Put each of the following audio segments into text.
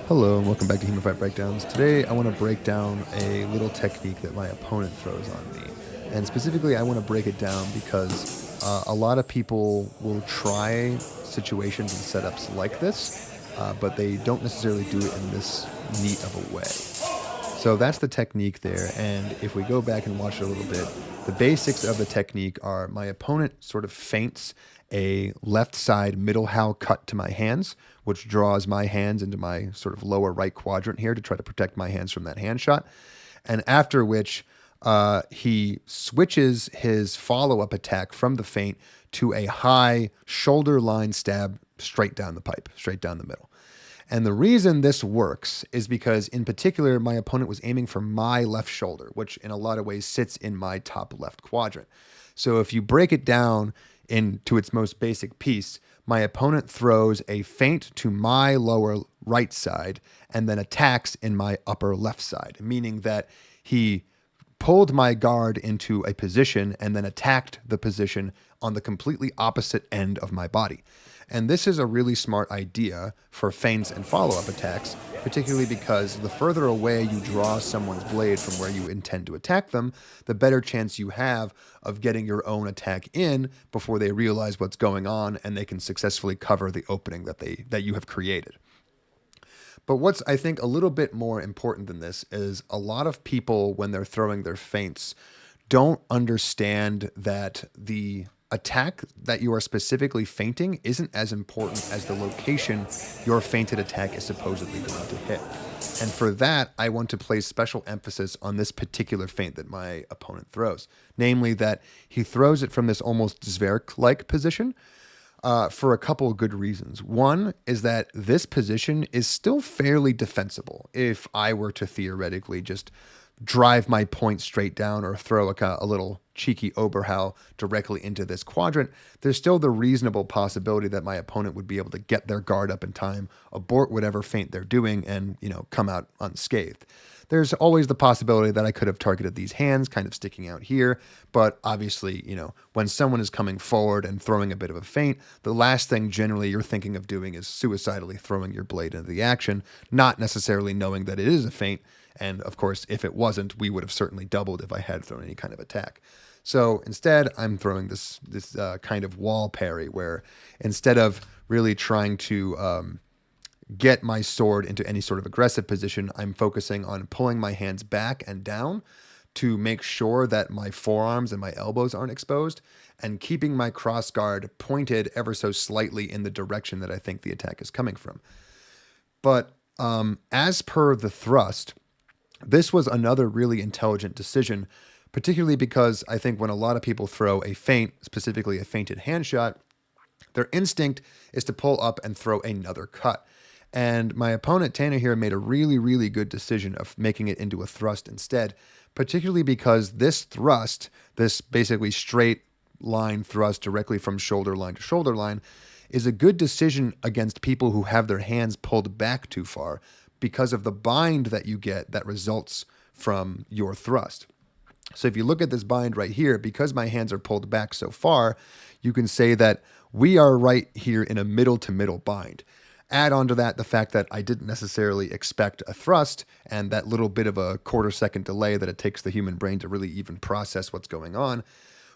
Hello and welcome back to HEMAFightBreakdowns. Today I want to break down a little technique that my opponent throws on me. And specifically I want to break it down because a lot of people will try situations and setups like this, but they don't necessarily do it in this neat of a way. So that's the technique there, and if we go back and watch it a little bit, the basics of the technique are my opponent sort of feints a left side middle how cut to my hands, which draws my hands into my sort of lower right quadrant here to try to protect my hands from that hand shot, and after which he switches his follow-up attack from the feint to a high shoulder line stab straight down the pipe, straight down the middle. And the reason this works is because, in particular, my opponent was aiming for my left shoulder, which in a lot of ways sits in my top left quadrant. So if you break it down into its most basic piece, my opponent throws a feint to my lower right side and then attacks in my upper left side, meaning that he pulled my guard into a position and then attacked the position on the completely opposite end of my body. And this is a really smart idea for feints and follow-up attacks, particularly because the further away you draw someone's blade from where you intend to attack them, the better chance you have of getting your own attack in before they realize what's going on and they can successfully cover the opening that you have created. But what's, I think, a little bit more important than this is a lot of people, when they're throwing their feints, don't understand that the attack that you are specifically feinting isn't as important as the location your feinted attack is supposedly going to hit. And for that, I want to place special emphasis on this particular feint that my opponent throws, namely that he throws it from this almost Zwerk-like position, for a couple of good reasons. One is that this position is still fairly defensible. If I were to theoretically just drive my point straight down or throw a little cheeky Oberhau directly into this quadrant, there's still the reasonable possibility that my opponent would be able to get their guard up in time, abort whatever feint they're doing, and, come out unscathed. There's always the possibility that I could have targeted these hands kind of sticking out here, but obviously, when someone is coming forward and throwing a bit of a feint, the last thing generally you're thinking of doing is suicidally throwing your blade into the action, not necessarily knowing that it is a feint. And of course, if it wasn't, we would have certainly doubled if I had thrown any kind of attack. So instead, I'm throwing this kind of wall parry where instead of really trying to get my sword into any sort of aggressive position, I'm focusing on pulling my hands back and down to make sure that my forearms and my elbows aren't exposed, and keeping my cross guard pointed ever so slightly in the direction that I think the attack is coming from. But as per the thrust, this was another really intelligent decision, particularly because I think when a lot of people throw a feint, specifically a feinted hand shot, their instinct is to pull up and throw another cut. And my opponent, Tanner, here made a really, really good decision of making it into a thrust instead, particularly because this thrust, this basically straight line thrust directly from shoulder line to shoulder line, is a good decision against people who have their hands pulled back too far because of the bind that you get that results from your thrust. So if you look at this bind right here, because my hands are pulled back so far, you can say that we are right here in a middle to middle bind. Add on to that the fact that I didn't necessarily expect a thrust and that little bit of a quarter-second delay that it takes the human brain to really even process what's going on.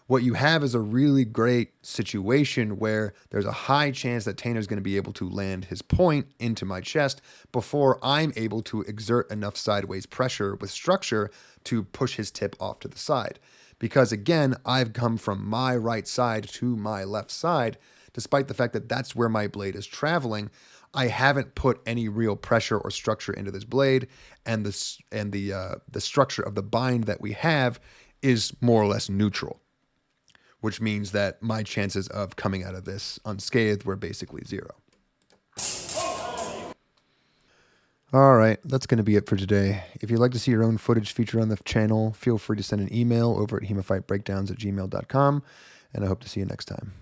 What you have is a really great situation where there's a high chance that Tanner's going to be able to land his point into my chest before I'm able to exert enough sideways pressure with structure to push his tip off to the side. Because again, I've come from my right side to my left side, despite the fact that that's where my blade is traveling. I haven't put any real pressure or structure into this blade, and the structure of the bind that we have is more or less neutral, which means that my chances of coming out of this unscathed were basically zero. All right, that's going to be it for today. If you'd like to see your own footage featured on the channel, feel free to send an email over at HEMAFightBreakdowns@gmail.com, and I hope to see you next time.